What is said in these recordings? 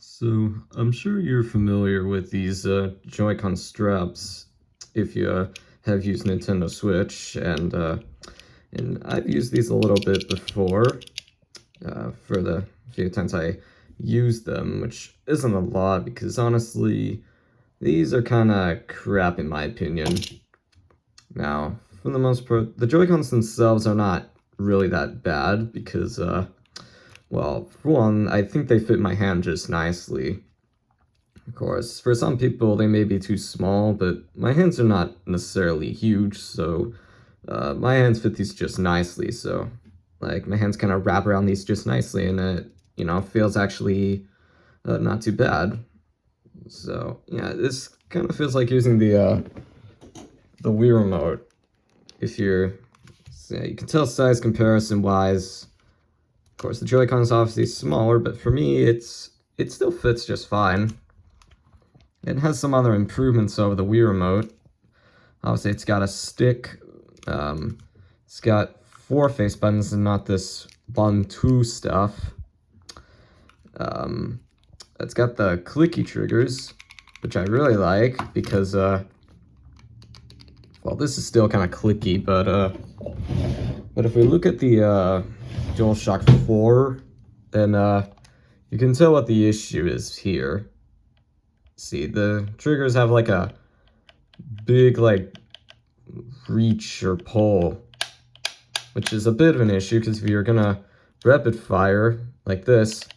So, I'm sure you're familiar with these Joy-Con straps if you have used Nintendo Switch, and I've used these a little bit before for the few times I used them, which isn't a lot because honestly, these are kind of crap in my opinion. Now, for the most part, the Joy-Cons themselves are not really that bad because, well, for one, I think they fit my hand just nicely. Of course, for some people they may be too small, but my hands are not necessarily huge, so my hands fit these just nicely, so like my hands kind of wrap around these just nicely, and it feels actually not too bad. So yeah, this kind of feels like using the Wii remote. If you're, yeah, you can tell size comparison wise. Of course, the Joy-Con is obviously smaller, but for me, it still fits just fine. It has some other improvements over the Wii remote. Obviously, it's got a stick. It's got 4 face buttons and not this button 2 stuff. It's got the clicky triggers, which I really like because, well, this is still kind of clicky, but if we look at the DualShock 4, then you can tell what the issue is here. See, the triggers have like a big like reach or pull, which is a bit of an issue because if you're gonna rapid fire like this,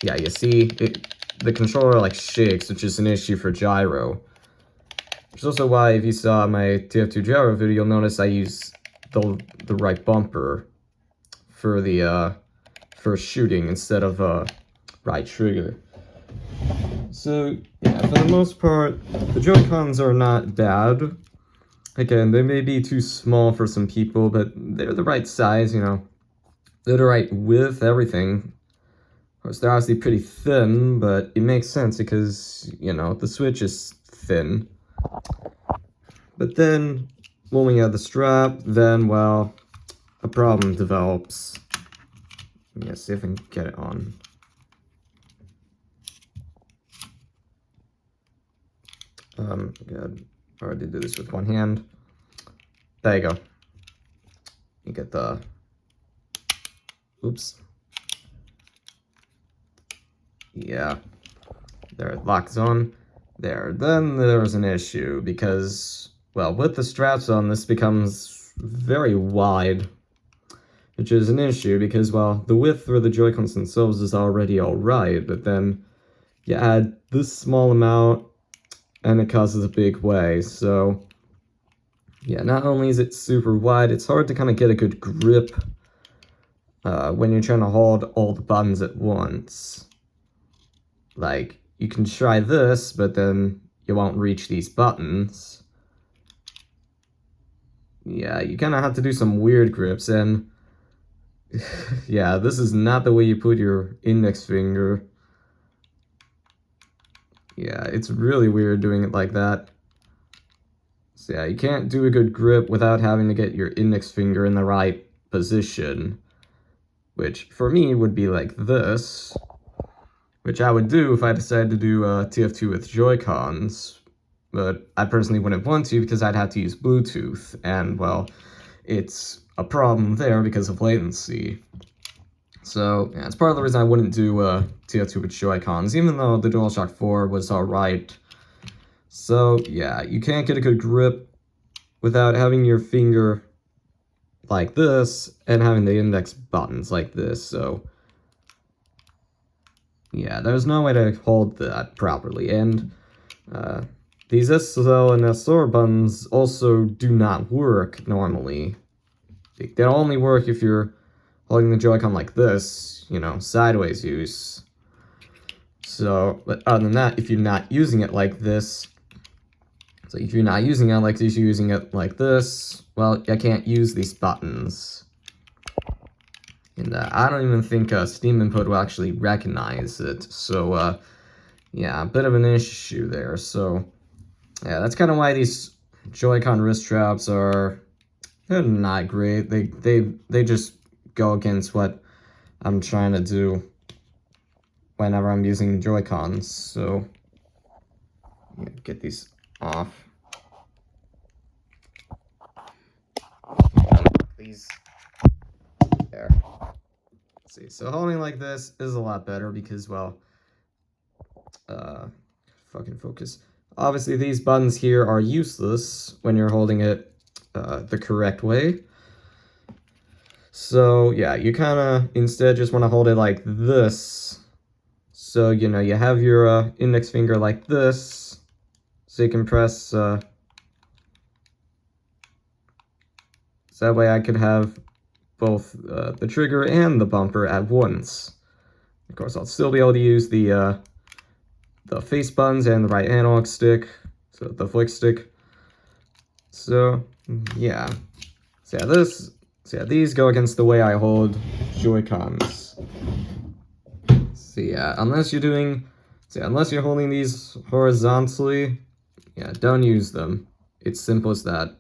yeah, you see the controller like shakes, which is an issue for gyro. Which is also why if you saw my TF2 gyro video, you'll notice I use the right bumper for the for shooting instead of right trigger. So yeah, for the most part, the Joy-Cons are not bad. Again, they may be too small for some people, but they're the right size, They're the right width, everything. Of course, they're obviously pretty thin, but it makes sense because, the Switch is thin. But then, when we add the strap, then, well, a problem develops. Yeah, see if I can get it on. Good. I already do this with one hand. There you go. You get the... Oops. Yeah. There, it locks on. There. Then there's an issue because, well, with the straps on, this becomes very wide. Which is an issue because, well, the width for the Joy-Cons themselves is already alright, but then you add this small amount and it causes a big way, so yeah, not only is it super wide, it's hard to kind of get a good grip when you're trying to hold all the buttons at once. Like, you can try this, but then you won't reach these buttons. Yeah, you kind of have to do some weird grips, and yeah, this is not the way you put your index finger. Yeah, it's really weird doing it like that. So yeah, you can't do a good grip without having to get your index finger in the right position. Which, for me, would be like this. Which I would do if I decided to do TF2 with Joy-Cons. But I personally wouldn't want to because I'd have to use Bluetooth. And, well, it's a problem there because of latency. So, yeah, it's part of the reason I wouldn't do TF2 with Joy-Cons, even though the DualShock 4 was alright. So, yeah, you can't get a good grip without having your finger like this and having the index buttons like this, so yeah, there's no way to hold that properly, and these SSL and SR buttons also do not work normally. They only work if you're holding the Joy-Con like this, sideways use. So, but other than that, if you're not using it like this, so if you're not using it like this, you're using it like this, well, I can't use these buttons. And I don't even think Steam Input will actually recognize it. So, yeah, a bit of an issue there. So, yeah, that's kind of why these Joy-Con wrist straps they're not great. They just go against what I'm trying to do. whenever I'm using Joy-Cons. So yeah, get these off. These there. Let's see. So holding like this is a lot better because, well, fucking focus. Obviously, these buttons here are useless when you're holding it the correct way. So yeah, you kind of instead just want to hold it like this. So, you know, you have your index finger like this, so you can press, so that way I could have both the trigger and the bumper at once. Of course, I'll still be able to use the face buttons and the right analog stick, so the flick stick. So yeah, these go against the way I hold Joy-Cons. So yeah, unless you're holding these horizontally, yeah, don't use them. It's simple as that.